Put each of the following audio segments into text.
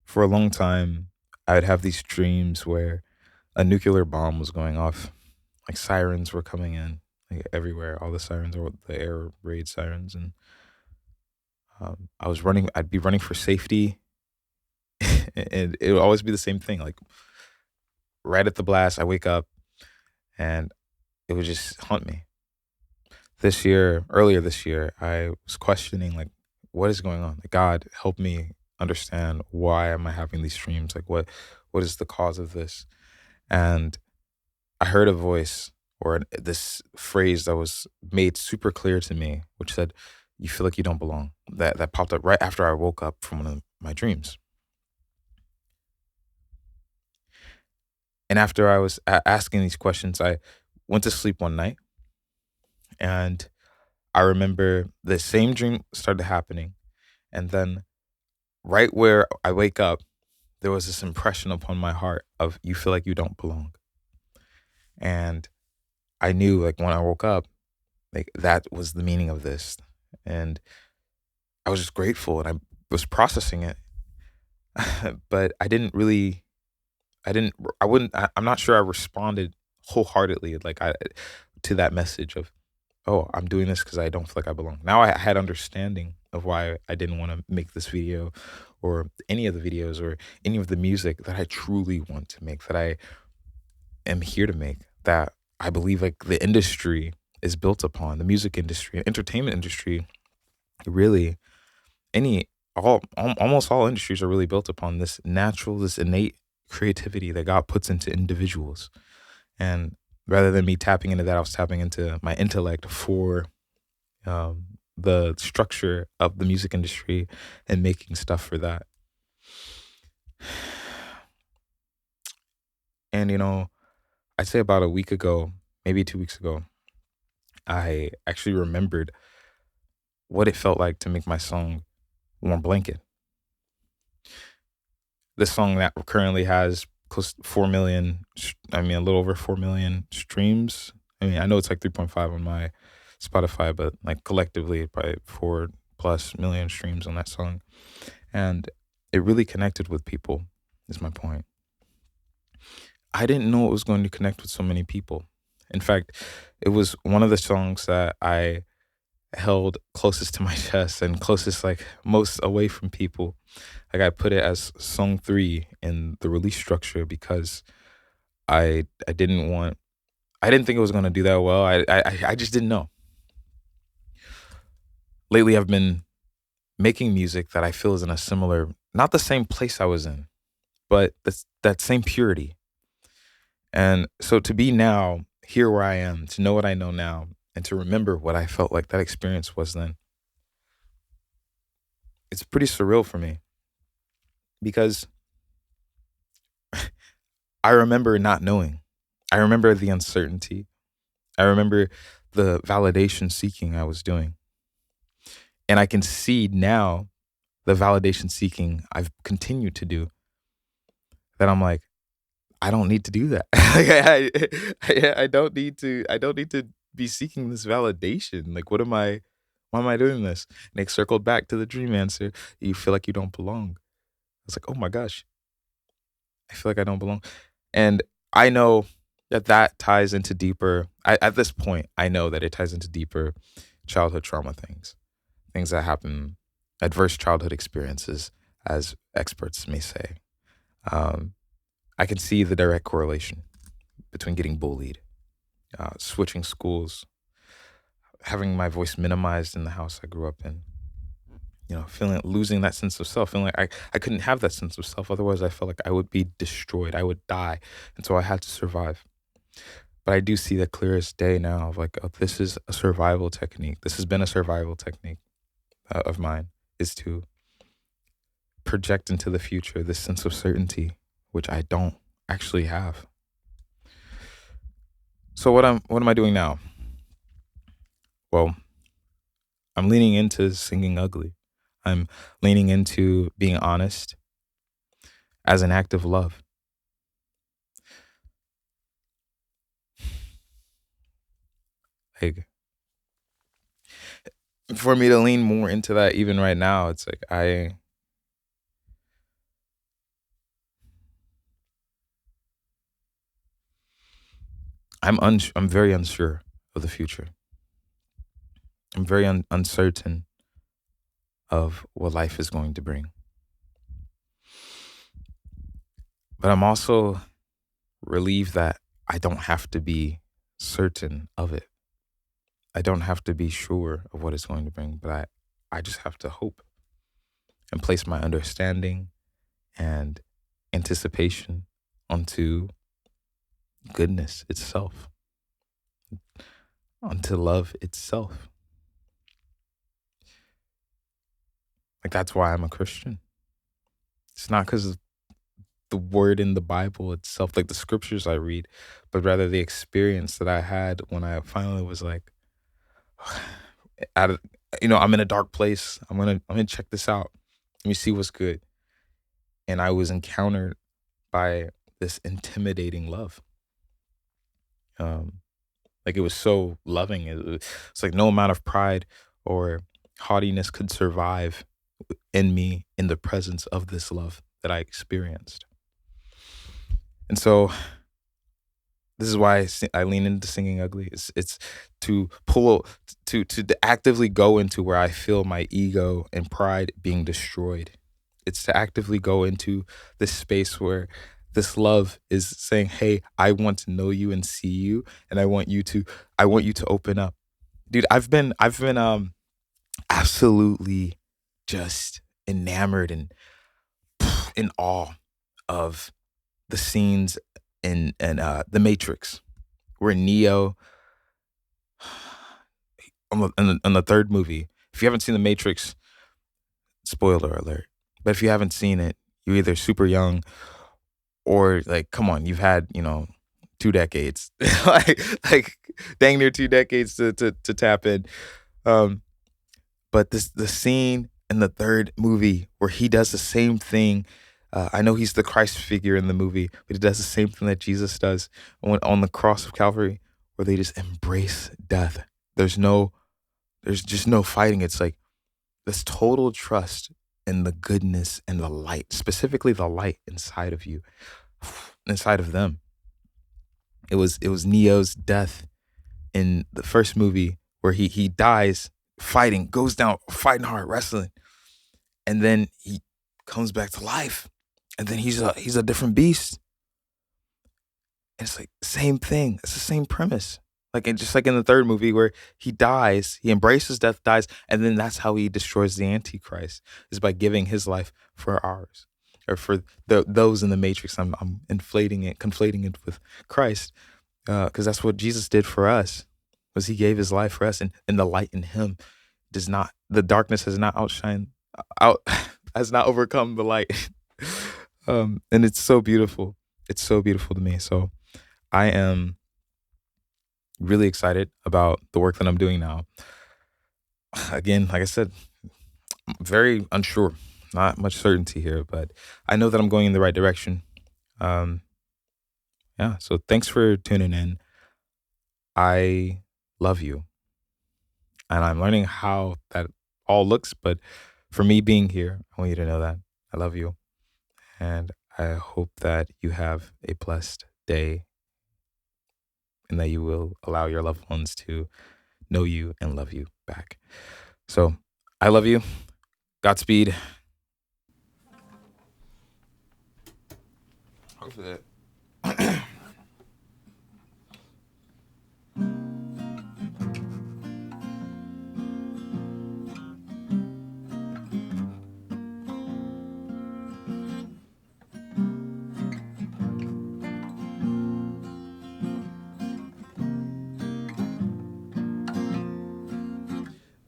For a long time, I'd have these dreams where a nuclear bomb was going off, like sirens were coming in, like everywhere. All the sirens or the air raid sirens, and I was running. I'd be running for safety, and it would always be the same thing. Like right at the blast, I wake up and it would just haunt me. Earlier this year, I was questioning like, what is going on? Like, God, help me understand why am I having these dreams? Like, what is the cause of this? And I heard a voice or this phrase that was made super clear to me, which said, "You feel like you don't belong." That popped up right after I woke up from one of my dreams. And after I was asking these questions, I went to sleep one night, and I remember the same dream started happening, and then right where I wake up, there was this impression upon my heart of "You feel like you don't belong," and I knew like when I woke up, like that was the meaning of this, and I was just grateful and I was processing it, but I didn't, I wouldn't, I'm not sure I responded wholeheartedly like I to that message of, oh, I'm doing this because I don't feel like I belong. Now I had understanding of why I didn't want to make this video or any of the videos or any of the music that I truly want to make, that I am here to make, that I believe like the industry is built upon, the music industry, entertainment industry, really any almost all industries are really built upon this natural, this innate creativity that God puts into individuals. And rather than me tapping into that, I was tapping into my intellect for the structure of the music industry and making stuff for that. And I'd say about a week ago, maybe 2 weeks ago, I actually remembered what it felt like to make my song "Warm Blanket." This song that currently has close to 4 million, I mean, a little over 4 million streams. I mean, I know it's like 3.5 on my Spotify, but like collectively, probably 4 plus million streams on that song. And it really connected with people, is my point. I didn't know it was going to connect with so many people. In fact, it was one of the songs that I held closest to my chest and closest, like most away from people. Like I put it as song three in the release structure because I didn't want, I didn't think it was gonna do that well. I just didn't know. Lately, I've been making music that I feel is in a similar, not the same place I was in, but that same purity. And so to be now here where I am, to know what I know now, and to remember what I felt like that experience was then, it's pretty surreal for me because I remember not knowing. I remember the uncertainty. I remember the validation seeking I was doing. And I can see now the validation seeking I've continued to do, that I'm like, I don't need to do that. Like, I don't need to be seeking this validation. Like, why am I doing this? And it circled back to the dream answer. You feel like you don't belong. I was like, oh my gosh, I feel like I don't belong. And I know that that ties into deeper, at this point, I know that it ties into deeper childhood trauma things, things that happen, adverse childhood experiences, as experts may say. Um, I can see the direct correlation between getting bullied, switching schools, having my voice minimized in the house I grew up in, feeling losing that sense of self, feeling like I couldn't have that sense of self. Otherwise, I felt like I would be destroyed. I would die. And so I had to survive. But I do see the clearest day now of like, oh, this is a survival technique. This has been a survival technique of mine, is to project into the future this sense of certainty, which I don't actually have. So what am I doing now? Well, I'm leaning into singing ugly. I'm leaning into being honest as an act of love. Like for me to lean more into that even right now, it's like I'm very unsure of the future. I'm very uncertain of what life is going to bring. But I'm also relieved that I don't have to be certain of it. I don't have to be sure of what it's going to bring, but I just have to hope and place my understanding and anticipation onto goodness itself, onto love itself. Like, that's why I'm a Christian. It's not because of the word in the Bible itself, like the scriptures I read, but rather the experience that I had when I finally was like, out of, I'm in a dark place. I'm gonna check this out. Let me see what's good. And I was encountered by this intimidating love. Like, it was so loving. It's like no amount of pride or haughtiness could survive in me in the presence of this love that I experienced. And so this is why I lean into singing ugly. It's to to actively go into where I feel my ego and pride being destroyed. It's to actively go into this space where this love is saying, "Hey, I want to know you and see you, and I want you to open up." Dude, I've been absolutely just enamored and in awe of the scenes in The Matrix, where Neo on the third movie. If you haven't seen The Matrix, spoiler alert. But if you haven't seen it, you're either super young or, like, come on, you've had 2 decades, like dang near 2 decades to tap in. Um, but the scene in the third movie where he does the same thing. I know he's the Christ figure in the movie, but he does the same thing that Jesus does on the cross of Calvary, where they just embrace death. There's just no fighting. It's like this total trust in the goodness and the light, specifically the light inside of you, inside of them. It was Neo's death in the first movie where he dies fighting, goes down fighting hard, wrestling, and then he comes back to life, and then he's a different beast. And it's like same thing. It's the same premise. Just like in the third movie where he dies, he embraces death, dies, and then that's how he destroys the Antichrist, is by giving his life for ours, or for those in the Matrix. I'm conflating it with Christ, because that's what Jesus did for us, was he gave his life for us, and the light in him the darkness has not out has not overcome the light. And it's so beautiful. It's so beautiful to me. So I am really excited about the work that I'm doing now. Again, like I said, I'm very unsure, not much certainty here, but I know that I'm going in the right direction. Um, yeah. So thanks for tuning in. I love you, and I'm learning how that all looks. But for me being here, I want you to know that I love you, and I hope that you have a blessed day, and that you will allow your loved ones to know you and love you back. So I love you. Godspeed. Hopefully that.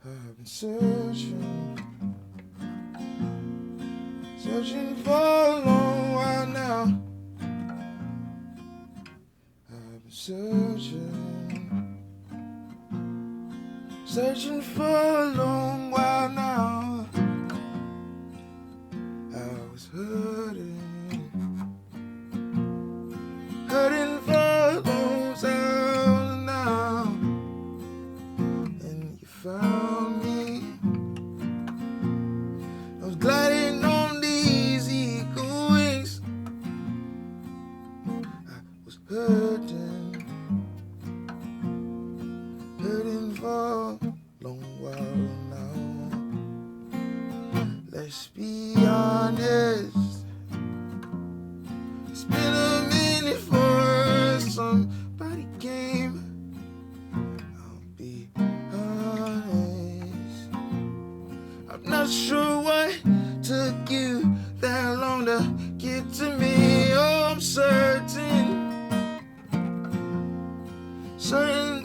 I've been searching for a long while now. I've been searching for a long while now. I was hurting for a long time now, and you found me. I was gliding on these eagle wings. I was hurting gonna get to me. Oh, I'm certain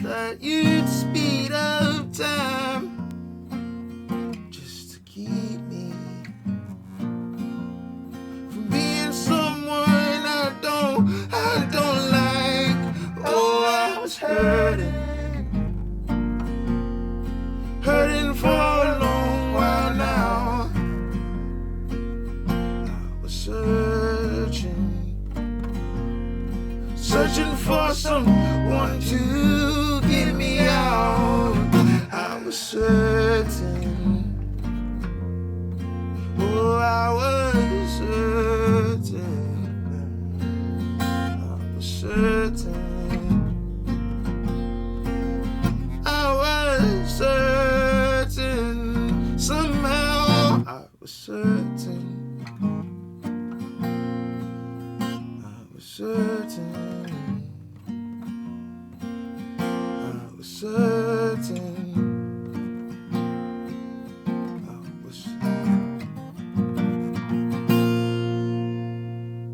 that you'd speed up time just to keep me from being someone I don't like. Oh, I was hurting for a long while now. I was searching for someone to get me out. I was certain, oh, I was certain, I was certain, I was certain, somehow I was certain, I was certain, I was certain.